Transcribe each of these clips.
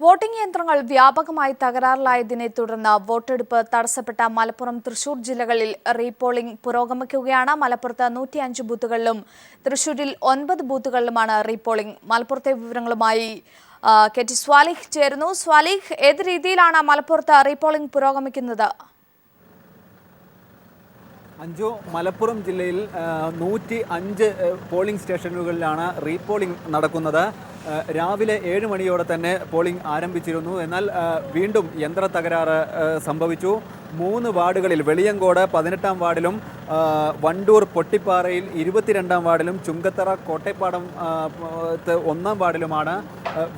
Voting യന്ത്രങ്ങൾ വ്യാപകമായി തകരാറിലായതിനെ തുടർന്ന് വോട്ടെടുപ്പ് തടസ്സപ്പെട്ട മലപ്പുറം, തൃശൂർ ജില്ലകളിൽ റീപോളിംഗ് പുരോഗമിക്കുകയാണ്. മലപ്പുറത്ത് 105 ബൂത്തുകളിലും തൃശൂരിൽ 9 ബൂത്തുകളിലുമാണ് റീപോളിംഗ്. മലപ്പുറത്തെ വിവരങ്ങളുമായി കെ.ടി. സ്വാലിഹ് ചേരുന്നു. സ്വാലിഹ്, ഏത് രീതിയിലാണ് മലപ്പുറത്ത് റീപോളിംഗ് പുരോഗമിക്കുന്നത്? അഞ്ജു, മലപ്പുറം ജില്ലയിൽ 105 പോളിംഗ് സ്റ്റേഷനുകളിലാണ് റീപോളിംഗ് നടക്കുന്നത്. രാവിലെ 7 മണിയോടെ തന്നെ പോളിംഗ് ആരംഭിച്ചിരുന്നു. എന്നാൽ വീണ്ടും യന്ത്ര തകരാറ് സംഭവിച്ചു. 3 വാർഡുകളിൽ വെളിയങ്കോട് 18-ാം വാർഡിലും വണ്ടൂർ പൊട്ടിപ്പാറയിൽ 22-ാം വാർഡിലും ചുങ്കത്തറ കോട്ടേപ്പാടം 1-ാം വാർഡിലുമാണ്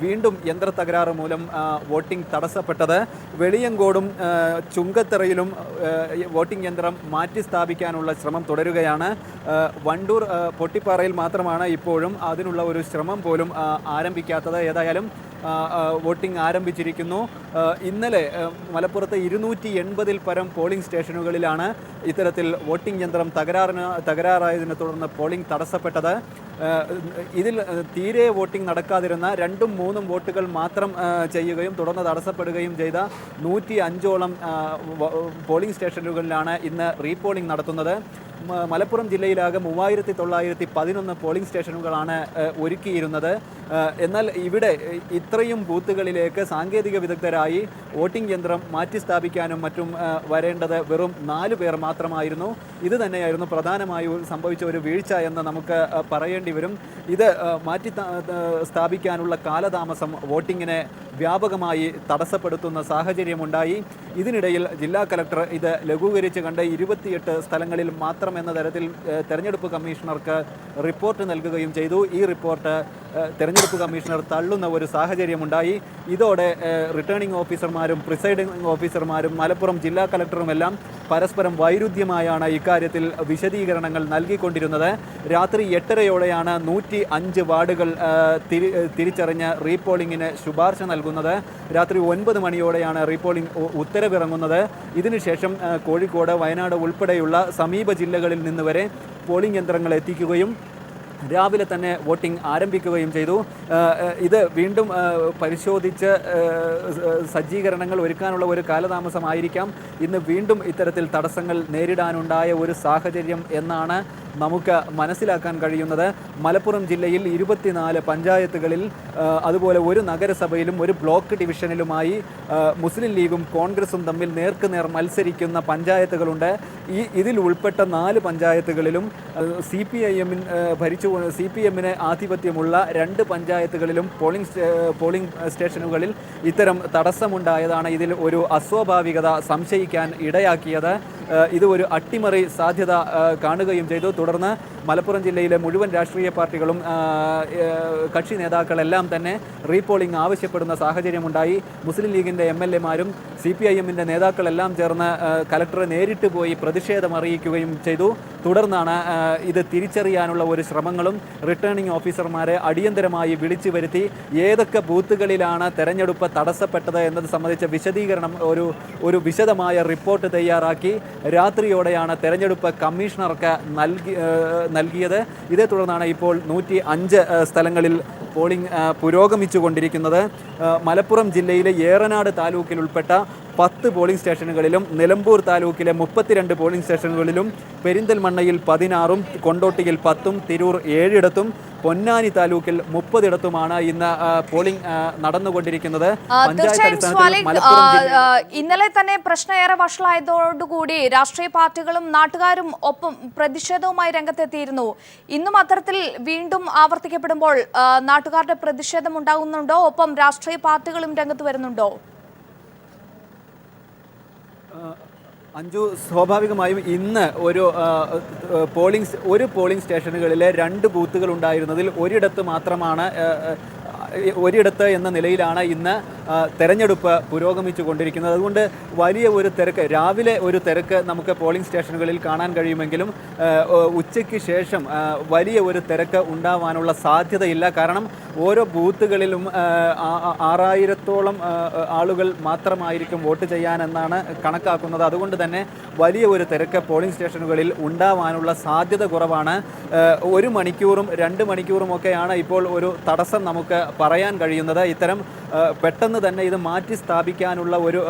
വീണ്ടും യന്ത്ര തകരാറ് മൂലം വോട്ടിംഗ് തടസ്സപ്പെട്ടത്. വെളിയങ്കോടും ചുങ്കത്തറയിലും വോട്ടിംഗ് യന്ത്രം മാറ്റി സ്ഥാപിക്കാനുള്ള ശ്രമം തുടരുകയാണ്. വണ്ടൂർ പൊട്ടിപ്പാറയിൽ മാത്രമാണ് ഇപ്പോഴും അതിനുള്ള ഒരു ശ്രമം പോലും ആരംഭിക്കാത്തത്. ഏതായാലും വോട്ടിംഗ് ആരംഭിച്ചിരിക്കുന്നു. ഇന്നലെ മലപ്പുറത്ത് 280-ൽ പരം പോളിംഗ് സ്റ്റേഷനുകളിലാണ് ഇത്തരത്തിൽ വോട്ടിംഗ് യന്ത്രം തകരാറായതിനെ തുടർന്ന് പോളിംഗ് തടസ്സപ്പെട്ടത്. ഇതിൽ തീരെ വോട്ടിംഗ് നടക്കാതിരുന്ന 2ഉം 3ഉം വോട്ടുകൾ മാത്രം ചെയ്യുകയും തുടർന്ന് തടസ്സപ്പെടുകയും ചെയ്ത 105ഓളം പോളിംഗ് സ്റ്റേഷനുകളിലാണ് ഇന്ന് റീപോളിംഗ് നടത്തുന്നത്. മലപ്പുറം ജില്ലയിലാകെ 3911 പോളിംഗ് സ്റ്റേഷനുകളാണ് ഒരുക്കിയിരുന്നത്. എന്നാൽ ഇവിടെ ഇത്രയും ബൂത്തുകളിലേക്ക് സാങ്കേതിക വിദഗ്ധരായി വോട്ടിംഗ് യന്ത്രം മാറ്റി സ്ഥാപിക്കാനും മറ്റും വരേണ്ടത് വെറും 4 പേർ മാത്രമായിരുന്നു. ഇത് തന്നെയായിരുന്നു പ്രധാനമായും സംഭവിച്ച ഒരു വീഴ്ച എന്ന് നമുക്ക് പറയേണ്ടി വരും. ഇത് മാറ്റി സ്ഥാപിക്കാനുള്ള കാലതാമസം വോട്ടിങ്ങിനെ വ്യാപകമായി തടസ്സപ്പെടുത്തുന്ന സാഹചര്യമുണ്ടായി. ഇതിനിടയിൽ ജില്ലാ കലക്ടർ ഇത് ലഘൂകരിച്ച് കണ്ട് 28 സ്ഥലങ്ങളിൽ മാത്രം എന്ന തരത്തിൽ തെരഞ്ഞെടുപ്പ് കമ്മീഷണർക്ക് റിപ്പോർട്ട് നൽകുകയും ചെയ്തു. ഈ റിപ്പോർട്ട് തെരഞ്ഞെടുപ്പ് കമ്മീഷണർ തള്ളുന്ന ഒരു സാഹചര്യമുണ്ടായി. ഇതോടെ റിട്ടേണിംഗ് ഓഫീസർമാരും പ്രിസൈഡിംഗ് ഓഫീസർമാരും മലപ്പുറം ജില്ലാ കലക്ടറുമെല്ലാം പരസ്പരം വൈരുദ്ധ്യമായാണ് ഇക്കാര്യത്തിൽ വിശദീകരണങ്ങൾ നൽകിക്കൊണ്ടിരുന്നത്. രാത്രി 8:30യോടെയാണ് 105 വാർഡുകൾ തിരിച്ചറിഞ്ഞ് റീപോളിംഗിന് ശുപാർശ നൽകുന്നത്. രാത്രി 9 മണിയോടെയാണ് റീപോളിംഗ് ഉത്തരവിറങ്ങുന്നത്. ഇതിനുശേഷം കോഴിക്കോട്, വയനാട് ഉൾപ്പെടെയുള്ള സമീപ ജില്ലകളിൽ നിന്ന് വരെ പോളിംഗ് യന്ത്രങ്ങൾ എത്തിക്കുകയും രാവിലെ തന്നെ വോട്ടിംഗ് ആരംഭിക്കുകയും ചെയ്തു. ഇത് വീണ്ടും പരിശോധിച്ച് സജ്ജീകരണങ്ങൾ ഒരുക്കാനുള്ള ഒരു കാലതാമസമായിരിക്കാം ഇന്ന് വീണ്ടും ഇത്തരത്തിൽ തടസ്സങ്ങൾ നേരിടാനുണ്ടായ ഒരു സാഹചര്യം എന്നാണ് നമുക്ക് മനസ്സിലാക്കാൻ കഴിയുന്നത്. മലപ്പുറം ജില്ലയിൽ 24 പഞ്ചായത്തുകളിൽ അതുപോലെ ഒരു നഗരസഭയിലും ഒരു ബ്ലോക്ക് ഡിവിഷനിലുമായി മുസ്ലിം ലീഗും കോൺഗ്രസും തമ്മിൽ നേർക്കുനേർ മത്സരിക്കുന്ന പഞ്ചായത്തുകളുണ്ട്. ഇതിൽ ഉൾപ്പെട്ട 4 പഞ്ചായത്തുകളിലും CPM-ന് ആധിപത്യമുള്ള 2 പഞ്ചായത്തുകളിലും പോളിംഗ് സ്റ്റേഷനുകളിൽ ഇത്തരം തടസ്സമുണ്ടായതാണ് ഇതിൽ ഒരു അസ്വാഭാവികത സംശയിക്കാൻ ഇടയാക്കിയത്. ഇത് ഒരു അട്ടിമറി സാധ്യത കാണുകയും ചെയ്തു. തുടർന്ന് മലപ്പുറം ജില്ലയിലെ മുഴുവൻ രാഷ്ട്രീയ പാർട്ടികളും കക്ഷി നേതാക്കളെല്ലാം തന്നെ റീപോളിംഗ് ആവശ്യപ്പെടുന്ന സാഹചര്യമുണ്ടായി. മുസ്ലിം ലീഗിൻ്റെ MLA-മാരും CPIM-ൻ്റെ നേതാക്കളെല്ലാം ചേർന്ന് കലക്ടറെ നേരിട്ട് പോയി പ്രതിഷേധം അറിയിക്കുകയും ചെയ്തു. തുടർന്നാണ് ഇത് തിരിച്ചറിയാനുള്ള ഒരു ശ്രമങ്ങളും റിട്ടേണിംഗ് ഓഫീസർമാരെ അടിയന്തരമായി വിളിച്ചു വരുത്തി ഏതൊക്കെ ബൂത്തുകളിലാണ് തെരഞ്ഞെടുപ്പ് തടസ്സപ്പെട്ടത് എന്നത് സംബന്ധിച്ച വിശദീകരണം ഒരു വിശദമായ റിപ്പോർട്ട് തയ്യാറാക്കി രാത്രിയോടെയാണ് തെരഞ്ഞെടുപ്പ് കമ്മീഷണർക്ക് നൽകിയത്. ഇതേ തുടർന്നാണ് ഇപ്പോൾ 105 സ്ഥലങ്ങളിൽ പോളിംഗ് പുരോഗമിച്ചുകൊണ്ടിരിക്കുന്നത്. മലപ്പുറം ജില്ലയിലെ ഏറനാട് താലൂക്കിൽ ഉൾപ്പെട്ട 10 പോളിംഗ് സ്റ്റേഷനുകളിലും നിലമ്പൂർ താലൂക്കിലെ 32 പോളിംഗ് സ്റ്റേഷനുകളിലും പെരിന്തൽമണ്ണയിൽ 16ഉം കൊണ്ടോട്ടിയിൽ 10ഉം തിരൂർ 7ഇടത്തും പൊന്നാനി താലൂക്കിൽ 30ഇടത്തുമാണ് ഇന്ന് പോളിംഗ് നടന്നുകൊണ്ടിരിക്കുന്നത്. ഇന്നലെ തന്നെ പ്രശ്നം ഏറെ വഷളായതോടുകൂടി രാഷ്ട്രീയ പാർട്ടികളും നാട്ടുകാരും ഒപ്പം പ്രതിഷേധവുമായി രംഗത്തെത്തിയിരുന്നു. ഇന്നും അത്തരത്തിൽ വീണ്ടും ആവർത്തിക്കപ്പെടുമ്പോൾ നാട്ടുകാരുടെ പ്രതിഷേധം ഉണ്ടാകുന്നുണ്ടോ? ഒപ്പം രാഷ്ട്രീയ പാർട്ടികളും രംഗത്ത് വരുന്നുണ്ടോ? അഞ്ജു, സ്വാഭാവികമായും ഇന്ന് ഒരു പോളിംഗ് സ്റ്റേഷനുകളിലെ 2 ബൂത്തുകൾ ഉണ്ടായിരുന്നതിൽ ഒരിടത്ത് എന്ന നിലയിലാണ് ഇന്ന് തെരഞ്ഞെടുപ്പ് പുരോഗമിച്ചു കൊണ്ടിരിക്കുന്നത്. അതുകൊണ്ട് വലിയ ഒരു തിരക്ക്, രാവിലെ ഒരു തിരക്ക് നമുക്ക് പോളിംഗ് സ്റ്റേഷനുകളിൽ കാണാൻ കഴിയുമെങ്കിലും ഉച്ചയ്ക്ക് ശേഷം വലിയ ഒരു തിരക്ക് ഉണ്ടാവാനുള്ള സാധ്യതയില്ല. കാരണം ഓരോ ബൂത്തുകളിലും 6000-ഓളം ആളുകൾ മാത്രമായിരിക്കും വോട്ട് ചെയ്യാനെന്നാണ് കണക്കാക്കുന്നത്. അതുകൊണ്ട് തന്നെ വലിയ ഒരു തിരക്ക് പോളിംഗ് സ്റ്റേഷനുകളിൽ ഉണ്ടാവാനുള്ള സാധ്യത കുറവാണ്. 1 മണിക്കൂറും 2 മണിക്കൂറും ഒക്കെയാണ് ഇപ്പോൾ ഒരു തടസ്സം നമുക്ക് പറയാൻ കഴിയുന്നത്. ഇത്തരം പെട്ടെന്ന് തന്നെ ഇത് മാറ്റി സ്ഥാപിക്കാനുള്ള ഒരു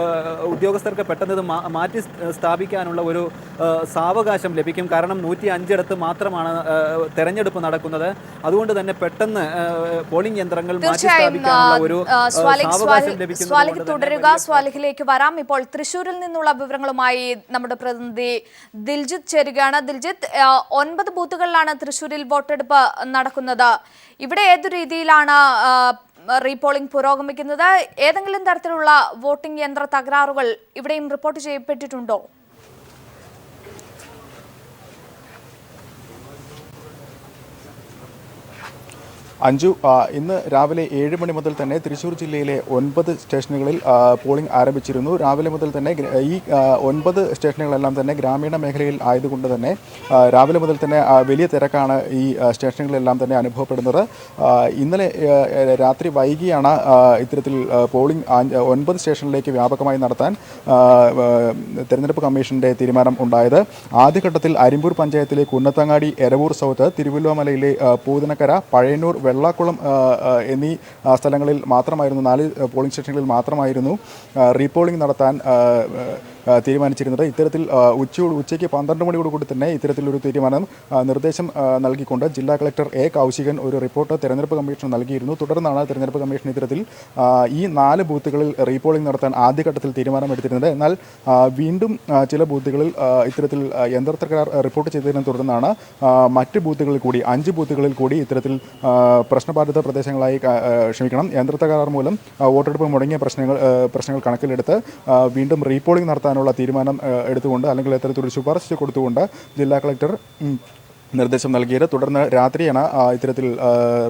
ഉദ്യോഗസ്ഥർക്ക് പെട്ടെന്ന് ഇത് മാറ്റി സ്ഥാപിക്കാനുള്ള ഒരു സാവകാശം ലഭിക്കും. കാരണം 105 മാത്രമാണ് തെരഞ്ഞെടുപ്പ് നടക്കുന്നത്. അതുകൊണ്ട് തന്നെ പെട്ടെന്ന് പോളിംഗ് യന്ത്രങ്ങൾ മാറ്റി സ്ഥാപിക്കാനുള്ള ഒരു സാവകാശം ലഭിക്കുന്നു. തുടരുക, സ്വാലിഹിലേക്ക് വരാം. ഇപ്പോൾ തൃശ്ശൂരിൽ നിന്നുള്ള വിവരങ്ങളുമായി നമ്മുടെ പ്രതിനിധി ദിൽജിത്ത് ചേരുകയാണ്. ദിൽജിത്ത്, 9 ബൂത്തുകളിലാണ് തൃശ്ശൂരിൽ വോട്ടെടുപ്പ് നടക്കുന്നത്. ഇവിടെ ഏതു രീതിയിലാണ് റീപോളിംഗ് പുരോഗമിക്കുന്നത്? ഏതെങ്കിലും തരത്തിലുള്ള വോട്ടിംഗ് യന്ത്ര തകരാറുകൾ ഇവിടെയും റിപ്പോർട്ട് ചെയ്യപ്പെട്ടിട്ടുണ്ടോ? അഞ്ജു, ഇന്ന് രാവിലെ 7 മണി മുതൽ തന്നെ തൃശ്ശൂർ ജില്ലയിലെ 9 സ്റ്റേഷനുകളിൽ പോളിംഗ് ആരംഭിച്ചിരുന്നു. രാവിലെ മുതൽ തന്നെ ഈ 9 സ്റ്റേഷനുകളെല്ലാം തന്നെ ഗ്രാമീണ മേഖലയിൽ ആയതുകൊണ്ട് തന്നെ രാവിലെ മുതൽ തന്നെ വലിയ തിരക്കാണ് ഈ സ്റ്റേഷനുകളിലെല്ലാം തന്നെ അനുഭവപ്പെടുന്നത്. ഇന്നലെ രാത്രി വൈകിയാണ് ഇത്തരത്തിൽ പോളിംഗ് 9 സ്റ്റേഷനിലേക്ക് വ്യാപകമായി നടത്താൻ തെരഞ്ഞെടുപ്പ് കമ്മീഷന്റെ തീരുമാനം ഉണ്ടായത്. ആദ്യഘട്ടത്തിൽ അരിമ്പൂർ പഞ്ചായത്തിലെ കുന്നത്തങ്ങാടി, എരവൂർ സൗത്ത്, തിരുവല്ലോമലയിലെ പൂതനക്കര, പഴയന്നൂർ, വെള്ളാക്കുളം എന്നീ സ്ഥലങ്ങളിൽ മാത്രമായിരുന്നു, 4 പോളിംഗ് സ്റ്റേഷനുകളിൽ മാത്രമായിരുന്നു റീപോളിംഗ് നടത്താൻ തീരുമാനിച്ചിരുന്നത്. ഇത്തരത്തിൽ ഉച്ചയ്ക്ക് 12 മണിയോടുകൂടി തന്നെ ഇത്തരത്തിലൊരു നിർദ്ദേശം നൽകിക്കൊണ്ട് ജില്ലാ കളക്ടർ എ കൗശികൻ ഒരു റിപ്പോർട്ട് തെരഞ്ഞെടുപ്പ് കമ്മീഷന് നൽകിയിരുന്നു. തുടർന്നാണ് തെരഞ്ഞെടുപ്പ് കമ്മീഷൻ ഇത്തരത്തിൽ ഈ 4 ബൂത്തുകളിൽ റീപോളിംഗ് നടത്താൻ ആദ്യഘട്ടത്തിൽ തീരുമാനമെടുത്തിരുന്നത്. എന്നാൽ വീണ്ടും ചില ബൂത്തുകളിൽ ഇത്തരത്തിൽ യന്ത്രത്തകരാർ റിപ്പോർട്ട് ചെയ്തതിനെ തുടർന്നാണ് മറ്റ് ബൂത്തുകളിൽ കൂടി 5 ബൂത്തുകളിൽ കൂടി ഇത്തരത്തിൽ പ്രശ്നബാധിത പ്രദേശങ്ങളായി യന്ത്രത്തകരാർ മൂലം വോട്ടെടുപ്പ് മുടങ്ങിയ പ്രശ്നങ്ങൾ കണക്കിലെടുത്ത് വീണ്ടും റീപോളിംഗ് നടത്താനുള്ള തീരുമാനം എടുത്തുകൊണ്ട്, അല്ലെങ്കിൽ ഇത്തരത്തിലൊരു ശുപാർശ കൊടുത്തുകൊണ്ട് ജില്ലാ കളക്ടർ നിർദ്ദേശം നൽകിയത്. തുടർന്ന് രാത്രിയാണ് ഇത്തരത്തിൽ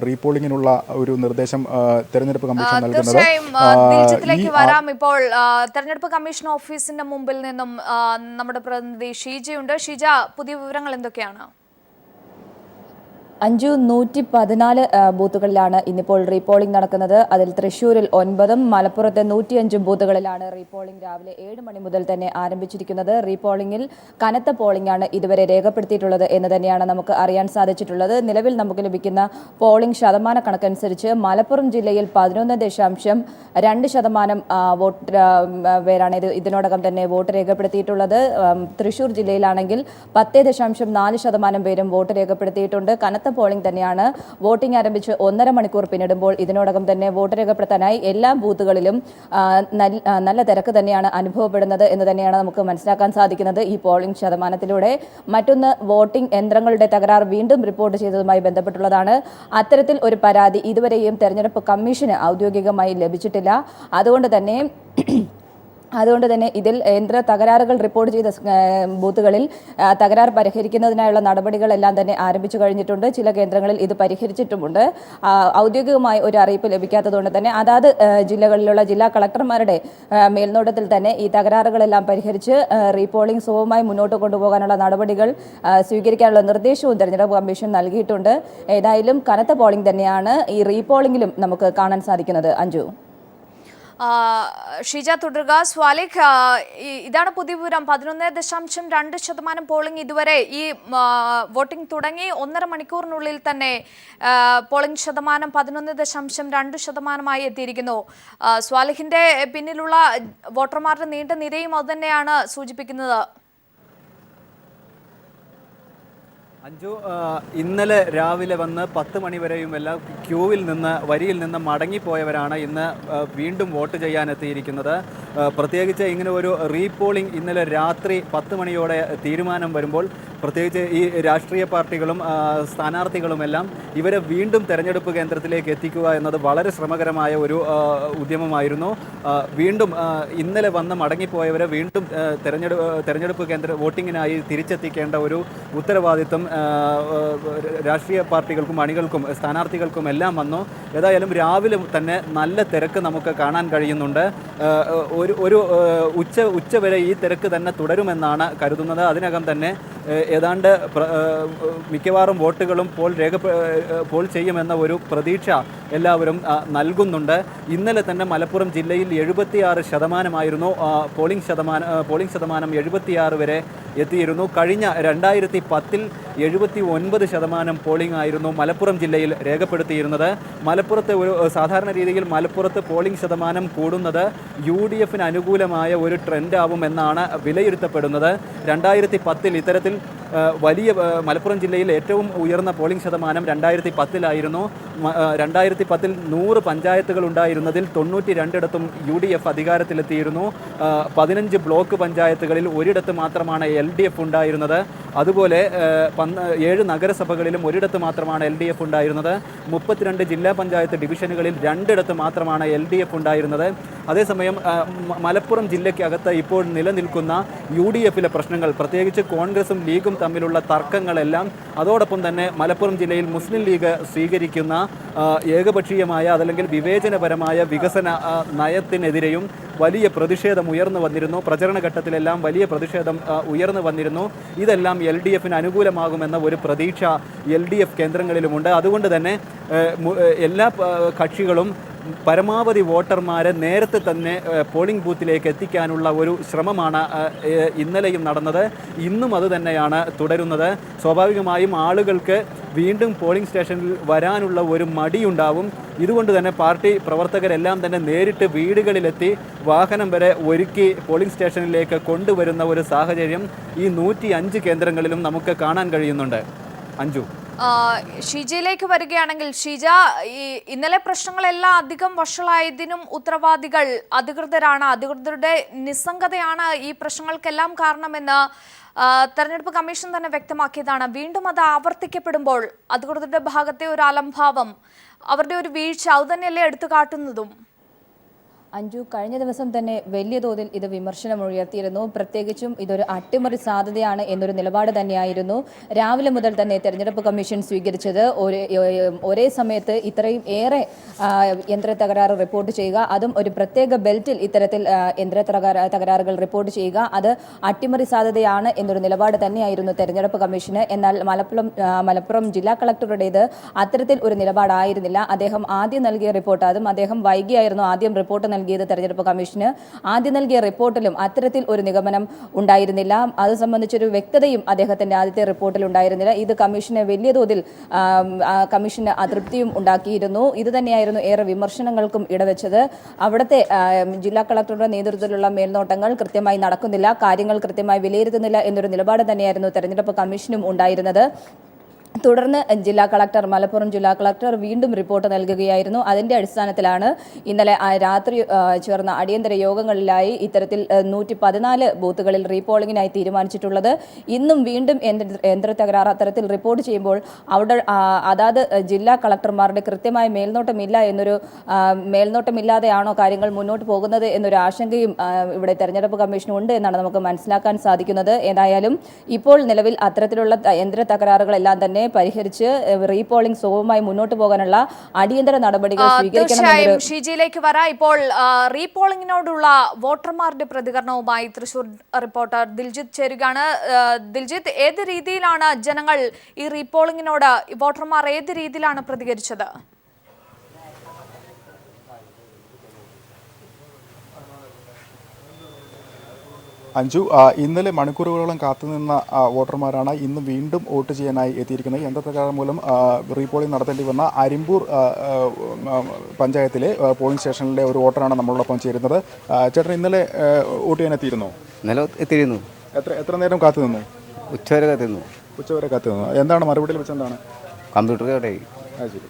റീപോളിംഗിനുള്ള ഒരു നിർദ്ദേശം തെരഞ്ഞെടുപ്പ് കമ്മീഷൻ നൽകുന്നത്. വരാം. ഇപ്പോൾ തെരഞ്ഞെടുപ്പ് കമ്മീഷൻ ഓഫീസിന്റെ മുമ്പിൽ നിന്നും നമ്മുടെ പ്രതിനിധി ഷീജയുണ്ട്. ഷീജ, പുതിയ വിവരങ്ങൾ എന്തൊക്കെയാണ്? 114 ബൂത്തുകളിലാണ് ഇന്നിപ്പോൾ റീപോളിംഗ് നടക്കുന്നത്. അതിൽ തൃശ്ശൂരിൽ 9, മലപ്പുറത്തെ 105 ബൂത്തുകളിലാണ് റീപോളിംഗ് രാവിലെ 7 മണി മുതൽ തന്നെ ആരംഭിച്ചിരിക്കുന്നത്. റീപോളിംഗിൽ കനത്ത പോളിംഗ് ആണ് ഇതുവരെ രേഖപ്പെടുത്തിയിട്ടുള്ളത് എന്ന് തന്നെയാണ് നമുക്ക് അറിയാൻ സാധിച്ചിട്ടുള്ളത്. നിലവിൽ നമുക്ക് ലഭിക്കുന്ന പോളിംഗ് ശതമാന കണക്കനുസരിച്ച് മലപ്പുറം ജില്ലയിൽ 11.2% വോട്ട് പേരാണ് ഇതിനോടകം തന്നെ വോട്ട് രേഖപ്പെടുത്തിയിട്ടുള്ളത്. തൃശ്ശൂർ ജില്ലയിലാണെങ്കിൽ 10.4% പേരും വോട്ട് രേഖപ്പെടുത്തിയിട്ടുണ്ട്. കനത്ത പോളിംഗ് തന്നെയാണ്. വോട്ടിംഗ് ആരംഭിച്ച് 1.5 മണിക്കൂർ പിന്നിടുമ്പോൾ ഇതിനോടകം തന്നെ വോട്ട് രേഖപ്പെടുത്താനായി എല്ലാ ബൂത്തുകളിലും നല്ല തിരക്ക് തന്നെയാണ് അനുഭവപ്പെടുന്നത് എന്ന് തന്നെയാണ് നമുക്ക് മനസ്സിലാക്കാൻ സാധിക്കുന്നത് ഈ പോളിംഗ് ശതമാനത്തിലൂടെ. മറ്റൊന്ന്, വോട്ടിംഗ് യന്ത്രങ്ങളുടെ തകരാർ വീണ്ടും റിപ്പോർട്ട് ചെയ്തതുമായി ബന്ധപ്പെട്ടുള്ളതാണ്. അത്തരത്തിൽ ഒരു പരാതി ഇതുവരെയും തെരഞ്ഞെടുപ്പ് കമ്മീഷന് ഔദ്യോഗികമായി ലഭിച്ചിട്ടില്ല. അതുകൊണ്ട് തന്നെ ഇതിൽ യന്ത്ര തകരാറുകൾ റിപ്പോർട്ട് ചെയ്ത ബൂത്തുകളിൽ തകരാർ പരിഹരിക്കുന്നതിനായുള്ള നടപടികളെല്ലാം തന്നെ ആരംഭിച്ചു കഴിഞ്ഞിട്ടുണ്ട്. ചില കേന്ദ്രങ്ങളിൽ ഇത് പരിഹരിച്ചിട്ടുമുണ്ട്. ഔദ്യോഗികമായി ഒരു അറിയിപ്പ് ലഭിക്കാത്തതുകൊണ്ട് തന്നെ അതാത് ജില്ലകളിലുള്ള ജില്ലാ കളക്ടർമാരുടെ മേൽനോട്ടത്തിൽ തന്നെ ഈ തകരാറുകളെല്ലാം പരിഹരിച്ച് റീപോളിംഗ് സുഗമമായി മുന്നോട്ട് കൊണ്ടുപോകാനുള്ള നടപടികൾ സ്വീകരിക്കാനുള്ള നിർദ്ദേശവും തെരഞ്ഞെടുപ്പ് കമ്മീഷൻ നൽകിയിട്ടുണ്ട്. ഏതായാലും കനത്ത പോളിംഗ് തന്നെയാണ് ഈ റീപോളിംഗിലും നമുക്ക് കാണാൻ സാധിക്കുന്നത്. അഞ്ജു. ഷീജ, തുടരുക. സ്വാലിഹ്, ഇതാണ് പുതിയ വിവരം. 11.2% പോളിംഗ് ഇതുവരെ. ഈ വോട്ടിംഗ് തുടങ്ങി 1.5 മണിക്കൂറിനുള്ളിൽ തന്നെ പോളിംഗ് ശതമാനം 11.2% എത്തിയിരിക്കുന്നു. സ്വാലിഹിന്റെ പിന്നിലുള്ള വോട്ടർമാരുടെ നീണ്ട നിരയും അതുതന്നെയാണ് സൂചിപ്പിക്കുന്നത്. അഞ്ജു, ഇന്നലെ രാവിലെ വന്ന് 10 മണി വരെയും എല്ലാം വരിയിൽ നിന്ന് മടങ്ങിപ്പോയവരാണ് ഇന്ന് വീണ്ടും വോട്ട് ചെയ്യാനെത്തിയിരിക്കുന്നത്. പ്രത്യേകിച്ച് ഇങ്ങനെ ഒരു റീപോളിംഗ് ഇന്നലെ രാത്രി 10 മണിയോടെ തീരുമാനം വരുമ്പോൾ പ്രത്യേകിച്ച് ഈ രാഷ്ട്രീയ പാർട്ടികളും സ്ഥാനാർത്ഥികളുമെല്ലാം ഇവരെ വീണ്ടും തെരഞ്ഞെടുപ്പ് കേന്ദ്രത്തിലേക്ക് എത്തിക്കുക എന്നത് വളരെ ശ്രമകരമായ ഒരു ഉദ്യമമായിരുന്നു. വീണ്ടും ഇന്നലെ വന്ന് മടങ്ങിപ്പോയവരെ വീണ്ടും തെരഞ്ഞെടുപ്പ് വോട്ടിങ്ങിനായി തിരിച്ചെത്തിക്കേണ്ട ഒരു ഉത്തരവാദിത്വം രാഷ്ട്രീയ പാർട്ടികൾക്കും അണികൾക്കും സ്ഥാനാർത്ഥികൾക്കും എല്ലാം വന്നു. ഏതായാലും രാവിലെ തന്നെ നല്ല തിരക്ക് നമുക്ക് കാണാൻ കഴിയുന്നുണ്ട്. ഒരു ഉച്ച വരെ ഈ തിരക്ക് തന്നെ തുടരുമെന്നാണ് കരുതുന്നത്. അതിനകം തന്നെ ഏതാണ്ട് മിക്കവാറും വോട്ടുകളും പോൾ ചെയ്യുമെന്ന ഒരു പ്രതീക്ഷ എല്ലാവരും നൽകുന്നുണ്ട്. ഇന്നലെ തന്നെ മലപ്പുറം ജില്ലയിൽ 76% പോളിംഗ് ശതമാനം 76 വരെ എത്തിയിരുന്നു. കഴിഞ്ഞ 2010 79% പോളിംഗ് ആയിരുന്നു മലപ്പുറം ജില്ലയിൽ രേഖപ്പെടുത്തിയിരുന്നത്. മലപ്പുറത്ത് ഒരു സാധാരണ രീതിയിൽ മലപ്പുറത്ത് പോളിംഗ് ശതമാനം കൂടുന്നത് UDF അനുകൂലമായ ഒരു ട്രെൻഡാവുമെന്നാണ് വിലയിരുത്തപ്പെടുന്നത്. 2010 ഇത്തരത്തിൽ വലിയ മലപ്പുറം ജില്ലയിൽ ഏറ്റവും ഉയർന്ന പോളിംഗ് ശതമാനം 2010 2010 100 പഞ്ചായത്തുകൾ ഉണ്ടായിരുന്നതിൽ 92 UDF അധികാരത്തിലെത്തിയിരുന്നു. 15 ബ്ലോക്ക് പഞ്ചായത്തുകളിൽ ഒരിടത്ത് മാത്രമാണ് LDF ഉണ്ടായിരുന്നത്. അതുപോലെ 7 നഗരസഭകളിലും ഒരിടത്ത് മാത്രമാണ് LDF ഉണ്ടായിരുന്നത്. 32 ജില്ലാ പഞ്ചായത്ത് ഡിവിഷനുകളിൽ 2 മാത്രമാണ് LDF ഉണ്ടായിരുന്നത്. അതേസമയം മലപ്പുറം ജില്ലയ്ക്കകത്ത് ഇപ്പോൾ നിലനിൽക്കുന്ന UDFിലെ പ്രശ്നങ്ങൾ, പ്രത്യേകിച്ച് കോൺഗ്രസും ലീഗും തമ്മിലുള്ള തർക്കങ്ങളെല്ലാം, അതോടൊപ്പം തന്നെ മലപ്പുറം ജില്ലയിൽ മുസ്ലിം ലീഗ് സ്വീകരിക്കുന്ന ഏകപക്ഷീയമായ അതല്ലെങ്കിൽ വിവേചനപരമായ വികസന നയത്തിനെതിരെയും വലിയ പ്രതിഷേധം ഉയർന്നു വന്നിരുന്നു. പ്രചരണ ഘട്ടത്തിലെല്ലാം വലിയ പ്രതിഷേധം ഉയർന്നു വന്നിരുന്നു. ഇതെല്ലാം LDFിന് അനുകൂലമാകുമെന്ന ഒരു പ്രതീക്ഷ LDF കേന്ദ്രങ്ങളിലുമുണ്ട്. അതുകൊണ്ട് തന്നെ എല്ലാ കക്ഷികളും പരമാവധി വോട്ടർമാരെ നേരത്തെ തന്നെ പോളിംഗ് ബൂത്തിലേക്ക് എത്തിക്കാനുള്ള ഒരു ശ്രമമാണ് ഇന്നലെയും നടന്നത്. ഇന്നും അത് തന്നെയാണ് തുടരുന്നത്. സ്വാഭാവികമായും ആളുകൾക്ക് വീണ്ടും പോളിംഗ് സ്റ്റേഷനിൽ വരാനുള്ള ഒരു മടിയുണ്ടാവും. ഇതുകൊണ്ട് തന്നെ പാർട്ടി പ്രവർത്തകരെല്ലാം തന്നെ നേരിട്ട് വീടുകളിലെത്തി വാഹനം വരെ ഒരുക്കി പോളിംഗ് സ്റ്റേഷനിലേക്ക് കൊണ്ടുവരുന്ന ഒരു സാഹചര്യം ഈ 105 കേന്ദ്രങ്ങളിലും നമുക്ക് കാണാൻ കഴിയുന്നുണ്ട്. അഞ്ജു, ഷീജയിലേക്ക് വരികയാണെങ്കിൽ, ഷീജ, ഇന്നലെ പ്രശ്നങ്ങളെല്ലാം അധികം വഷളായതിനും ഉത്തരവാദികൾ അധികൃതരാണ്. അധികൃതരുടെ നിസ്സംഗതയാണ് ഈ പ്രശ്നങ്ങൾക്കെല്ലാം കാരണമെന്ന് തെരഞ്ഞെടുപ്പ് കമ്മീഷൻ തന്നെ വ്യക്തമാക്കിയതാണ്. വീണ്ടും അത് ആവർത്തിക്കപ്പെടുമ്പോൾ അധികൃതരുടെ ഭാഗത്തെ ഒരു അലംഭാവം, അവരുടെ ഒരു വീഴ്ച, അത് തന്നെയല്ലേ എടുത്തു കാട്ടുന്നതും? അഞ്ജു, കഴിഞ്ഞ ദിവസം തന്നെ വലിയ തോതിൽ ഇത് വിമർശനം ഉയർത്തിയിരുന്നു. പ്രത്യേകിച്ചും ഇതൊരു അട്ടിമറി സാധ്യതയാണ് എന്നൊരു നിലപാട് തന്നെയായിരുന്നു രാവിലെ മുതൽ തന്നെ തെരഞ്ഞെടുപ്പ് കമ്മീഷൻ സ്വീകരിച്ചത്. ഒരേ സമയത്ത് ഇത്രയും ഏറെ യന്ത്ര തകരാറ് റിപ്പോർട്ട് ചെയ്യുക, അതും ഒരു പ്രത്യേക ബെൽറ്റിൽ ഇത്തരത്തിൽ യന്ത്ര തകരാറുകൾ റിപ്പോർട്ട് ചെയ്യുക, അത് അട്ടിമറി സാധ്യതയാണ് എന്നൊരു നിലപാട് തന്നെയായിരുന്നു തെരഞ്ഞെടുപ്പ് കമ്മീഷന്. എന്നാൽ മലപ്പുറം ജില്ലാ കളക്ടറുടേത് അത്തരത്തിൽ ഒരു നിലപാടായിരുന്നില്ല. അദ്ദേഹം ആദ്യം നൽകിയ റിപ്പോർട്ട്, അതും അദ്ദേഹം വൈകിയായിരുന്നു ആദ്യം റിപ്പോർട്ട് നൽകിയത് തെരഞ്ഞെടുപ്പ് കമ്മീഷന്. ആദ്യം നൽകിയ റിപ്പോർട്ടിലും അത്തരത്തിൽ ഒരു നിഗമനം ഉണ്ടായിരുന്നില്ല. അത് സംബന്ധിച്ചൊരു വ്യക്തതയും അദ്ദേഹത്തിന്റെ ആദ്യത്തെ റിപ്പോർട്ടിൽ ഉണ്ടായിരുന്നില്ല. ഇത് കമ്മീഷന് വലിയ തോതിൽ കമ്മീഷന് അതൃപ്തിയും ഉണ്ടാക്കിയിരുന്നു. ഇത് തന്നെയായിരുന്നു ഏറെ വിമർശനങ്ങൾക്കും ഇടവെച്ചത്. അവിടുത്തെ ജില്ലാ കളക്ടറുടെ നേതൃത്വത്തിലുള്ള മേൽനോട്ടങ്ങൾ കൃത്യമായി നടക്കുന്നില്ല, കാര്യങ്ങൾ കൃത്യമായി വിലയിരുത്തുന്നില്ല എന്നൊരു നിലപാട് തന്നെയായിരുന്നു തെരഞ്ഞെടുപ്പ് കമ്മീഷനും ഉണ്ടായിരുന്നത്. തുടർന്ന് മലപ്പുറം ജില്ലാ കളക്ടർ വീണ്ടും റിപ്പോർട്ട് നൽകുകയായിരുന്നു. അതിന്റെ അടിസ്ഥാനത്തിലാണ് ഇന്നലെ രാത്രി ചേർന്ന അടിയന്തര യോഗങ്ങളിലായി ഇത്തരത്തിൽ 114 ബൂത്തുകളിൽ റീപോളിംഗിനായി തീരുമാനിച്ചിട്ടുള്ളത്. ഇന്നും വീണ്ടും യന്ത്ര തകരാർ അത്തരത്തിൽ റിപ്പോർട്ട് ചെയ്യുമ്പോൾ അവിടെ അതാത് ജില്ലാ കളക്ടർമാരുടെ കൃത്യമായ മേൽനോട്ടമില്ലാതെയാണോ കാര്യങ്ങൾ മുന്നോട്ട് പോകുന്നത് എന്നൊരു ആശങ്കയും ഇവിടെ തെരഞ്ഞെടുപ്പ് കമ്മീഷനുണ്ട് എന്നാണ് നമുക്ക് മനസ്സിലാക്കാൻ സാധിക്കുന്നത്. ഏതായാലും ഇപ്പോൾ നിലവിൽ അത്തരത്തിലുള്ള യന്ത്ര തകരാറുകളെല്ലാം തന്നെ പരിഹരിച്ച് റീപോളിംഗ് സുഗമമായി മുന്നോട്ട് പോകാനുള്ള അടിയന്തര നടപടികൾ സ്വീകരിക്കണം. ഷീജയിലേക്ക് വരാം. ഇപ്പോൾ റീപോളിംഗിനോടുള്ള വോട്ടർമാരുടെ പ്രതികരണവുമായി തൃശൂർ റിപ്പോർട്ടർ ദിൽജിത്ത് ചേരുകയാണ്. ദിൽജിത്ത്, ഏത് രീതിയിലാണ് ജനങ്ങൾ ഈ റീപോളിംഗിനോട്, വോട്ടർമാർ ഏത് രീതിയിലാണ് പ്രതികരിച്ചത്? അഞ്ജു, ഇന്നലെ മണിക്കൂറുകളോളം കാത്തുനിന്ന വോട്ടർമാരാണ് ഇന്ന് വീണ്ടും വോട്ട് ചെയ്യാനായി എത്തിയിരിക്കുന്നത്. യന്ത്രപ്രകാരം മൂലം റീപോളിംഗ് നടത്തേണ്ടി വന്ന അരിമ്പൂർ പഞ്ചായത്തിലെ പോളിംഗ് സ്റ്റേഷനിലെ ഒരു വോട്ടറാണ് നമ്മളോടൊപ്പം ചേരുന്നത്. ചേട്ടൻ ഇന്നലെ വോട്ട് ചെയ്യാൻ എത്തിയിരുന്നോ? ഇന്നലെ എത്തിയിരുന്നു. എത്ര നേരം കാത്തുനിന്നു? ഉച്ചവരെ കാത്തുനിന്നു. എന്താണ് മറുപടിയിൽ വെച്ചെന്താണ്? കമ്പ്യൂട്ടർ കേട്ടായി. ശരി.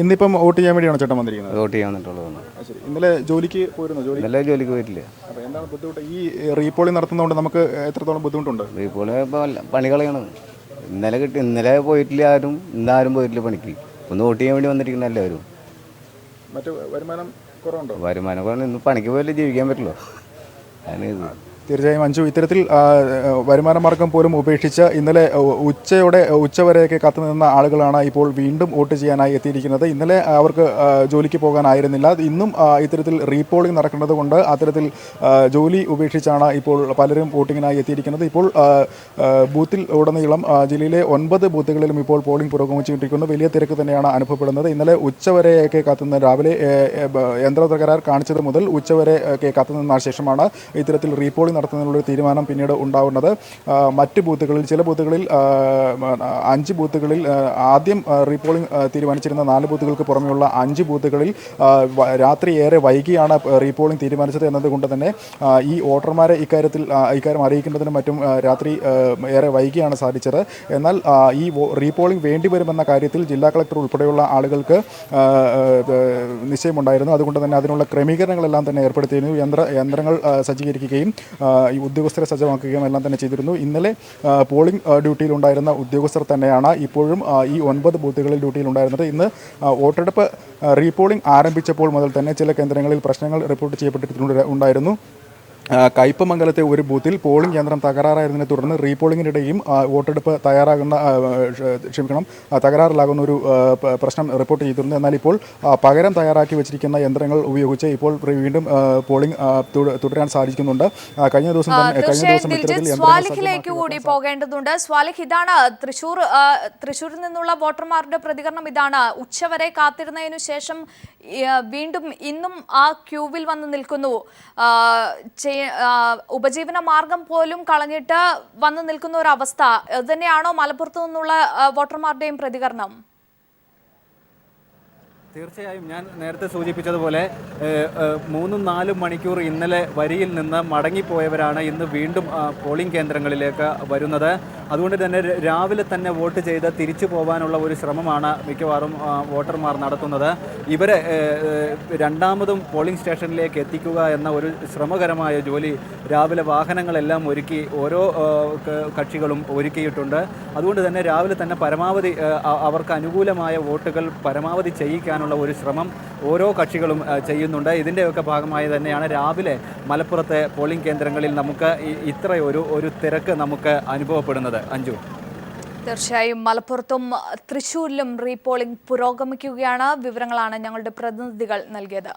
ഇന്നിപ്പം വോട്ട് ചെയ്യാൻ വേണ്ടിയാണ് ചേട്ടൻ വന്നിരിക്കുന്നത്? വോട്ട് ചെയ്യാൻ വന്നിട്ടുള്ളതാണ്. ശരി. ഇന്നലെ ജോലിക്ക് പോയിരുന്നു? ഇന്നലെ ജോലിക്ക് പോയിട്ടില്ല. അപ്പോൾ എന്താണ് ബുദ്ധിമുട്ട്? ഈ റീപോളിംഗ് നടത്തുന്നതുകൊണ്ട് നമുക്ക് എത്രത്തോളം ബുദ്ധിമുട്ടുണ്ട്? റീപോളിംഗ് ഇപ്പോൾ പണികളാണ്. ഇന്നലെ പോയിട്ടില്ല ആരും, ഇന്നാരും പോയിട്ടില്ല പണിക്ക്. ഒന്ന് വോട്ട് ചെയ്യാൻ വേണ്ടി വന്നിരിക്കുന്ന എല്ലാവരും. മറ്റു വരുമാനം കുറവുണ്ടോ? വരുമാനം കുറവ്. ഇന്ന് പണിക്ക് പോയാലേ ജീവിക്കാൻ പറ്റുള്ളൂ. അതിന് തീർച്ചയായും അഞ്ജു, ഇത്തരത്തിൽ വരുമാന മാർഗം പോലും ഉപേക്ഷിച്ച് ഇന്നലെ ഉച്ചവരെയൊക്കെ കാത്തുനിന്ന ആളുകളാണ് ഇപ്പോൾ വീണ്ടും വോട്ട് ചെയ്യാനായി എത്തിയിരിക്കുന്നത്. ഇന്നലെ അവർക്ക് ജോലിക്ക് പോകാനായിരുന്നില്ല. ഇന്നും ഇത്തരത്തിൽ റീപോളിംഗ് നടക്കുന്നത് കൊണ്ട് അത്തരത്തിൽ ജോലി ഉപേക്ഷിച്ചാണ് ഇപ്പോൾ പലരും വോട്ടിങ്ങിനായി എത്തിയിരിക്കുന്നത്. ഇപ്പോൾ ബൂത്തിൽ ഉടനീളം ജില്ലയിലെ 9 ബൂത്തുകളിലും ഇപ്പോൾ പോളിംഗ് പുരോഗമിച്ചുകൊണ്ടിരിക്കുന്നു. വലിയ തിരക്ക് തന്നെയാണ് അനുഭവപ്പെടുന്നത്. ഇന്നലെ ഉച്ചവരെയൊക്കെ കാത്തുനിന്ന്, രാവിലെ യന്ത്ര തകരാർ കാണിച്ചത് മുതൽ ഉച്ചവരെയൊക്കെ കാത്തുനിന്ന ശേഷമാണ് ഇത്തരത്തിൽ റീപോളിംഗ് റീപോളിംഗ് നടത്തുന്നതിനുള്ളൊരു തീരുമാനം പിന്നീട് ഉണ്ടാവുന്നത്. മറ്റ് ബൂത്തുകളിൽ ചില ബൂത്തുകളിൽ 5 ബൂത്തുകളിൽ ആദ്യം റീപോളിംഗ് തീരുമാനിച്ചിരുന്ന 4 ബൂത്തുകൾക്ക് പുറമെയുള്ള 5 ബൂത്തുകളിൽ രാത്രി ഏറെ വൈകിയാണ് റീപോളിംഗ് തീരുമാനിച്ചത് എന്നതുകൊണ്ട് തന്നെ ഈ വോട്ടർമാരെ ഇക്കാര്യം അറിയിക്കുന്നതിനും മറ്റും രാത്രി ഏറെ വൈകിയാണ് സാധിച്ചത്. എന്നാൽ ഈ റീപോളിംഗ് വേണ്ടിവരുമെന്ന കാര്യത്തിൽ ജില്ലാ കളക്ടർ ഉൾപ്പെടെയുള്ള ആളുകൾക്ക് നിശ്ചയമുണ്ടായിരുന്നു. അതുകൊണ്ട് തന്നെ അതിനുള്ള ക്രമീകരണങ്ങളെല്ലാം തന്നെ ഏർപ്പെടുത്തിയിരുന്നു. യന്ത്രങ്ങൾ സജ്ജീകരിക്കുകയും ഈ ഉദ്യോഗസ്ഥരെ സജ്ജമാക്കുകയും എല്ലാം തന്നെ ചെയ്തിരുന്നു. ഇന്നലെ പോളിംഗ് ഡ്യൂട്ടിയിലുണ്ടായിരുന്ന ഉദ്യോഗസ്ഥർ തന്നെയാണ് ഇപ്പോഴും ഈ 9 ബൂത്തുകളിൽ ഡ്യൂട്ടിയിലുണ്ടായിരുന്നത്. ഇന്ന് വോട്ടെടുപ്പ് റീപോളിംഗ് ആരംഭിച്ചപ്പോൾ മുതൽ തന്നെ ചില കേന്ദ്രങ്ങളിൽ പ്രശ്നങ്ങൾ റിപ്പോർട്ട് ചെയ്യപ്പെട്ടിട്ടുണ്ടായിരുന്നു. കയ്പമംഗലത്തെ ഒരു ബൂത്തിൽ പോളിംഗ് യന്ത്രം തകരാറായതിനെ തുടർന്ന് റീപോളിംഗിനിടെയും വോട്ടെടുപ്പ് തകരാറിലാകുന്ന ഒരു പ്രശ്നം റിപ്പോർട്ട് ചെയ്തിരുന്നു. എന്നാൽ ഇപ്പോൾ പകരം തയ്യാറാക്കി വെച്ചിരിക്കുന്ന യന്ത്രങ്ങൾ ഉപയോഗിച്ച് ഇപ്പോൾ വീണ്ടും പോളിംഗ് തുടരാൻ സാധിക്കുന്നുണ്ട്. കഴിഞ്ഞ ദിവസം സ്വാലിഹിലേക്ക് കൂടി പോകേണ്ടതുണ്ട്. സ്വാലിഹ്, ഇതാണ് തൃശ്ശൂരിൽ നിന്നുള്ള വോട്ടർമാരുടെ പ്രതികരണം. ഇതാണ്, ഉച്ചവരെ കാത്തിരുന്നതിനു ശേഷം വീണ്ടും ഇന്നും ആ ക്യൂവിൽ വന്ന് നിൽക്കുന്നു. ഉപജീവന മാർഗം പോലും കളഞ്ഞിട്ട് വന്നു നിൽക്കുന്ന ഒരു അവസ്ഥ. ഇത് തന്നെയാണോ മലപ്പുറത്തു നിന്നുള്ള വോട്ടർമാരുടെയും പ്രതികരണം? തീർച്ചയായും ഞാൻ നേരത്തെ സൂചിപ്പിച്ചതുപോലെ 3-4 മണിക്കൂർ ഇന്നലെ വരിയിൽ നിന്ന് മടങ്ങിപ്പോയവരാണ് ഇന്ന് വീണ്ടും പോളിംഗ് കേന്ദ്രങ്ങളിലേക്ക് വരുന്നത്. അതുകൊണ്ട് തന്നെ രാവിലെ തന്നെ വോട്ട് ചെയ്ത് തിരിച്ചു പോകാനുള്ള ഒരു ശ്രമമാണ് മിക്കവാറും വോട്ടർമാർ നടത്തുന്നത്. ഇവരെ രണ്ടാമതും പോളിംഗ് സ്റ്റേഷനിലേക്ക് എത്തിക്കുക എന്ന ഒരു ശ്രമകരമായ ജോലി രാവിലെ വാഹനങ്ങളെല്ലാം ഒരുക്കി ഓരോ കക്ഷികളും ഒരുക്കിയിട്ടുണ്ട്. അതുകൊണ്ട് തന്നെ രാവിലെ തന്നെ പരമാവധി അവർക്ക് അനുകൂലമായ വോട്ടുകൾ പരമാവധി ചെയ്യിക്കാനുള്ള ഒരു ശ്രമം ഓരോ കക്ഷികളും ചെയ്യുന്നുണ്ട്. ഇതിൻ്റെയൊക്കെ ഭാഗമായി തന്നെയാണ് രാവിലെ മലപ്പുറത്തെ പോളിംഗ് കേന്ദ്രങ്ങളിൽ നമുക്ക് ഒരു തിരക്ക് നമുക്ക് അനുഭവപ്പെടുന്നത്. അഞ്ജു, തീർച്ചയായും മലപ്പുറത്തും തൃശ്ശൂരിലും റീപോളിംഗ് പുരോഗമിക്കുകയാണ്. വിവരങ്ങളാണ് ഞങ്ങളുടെ പ്രതിനിധികൾ നൽകിയത്.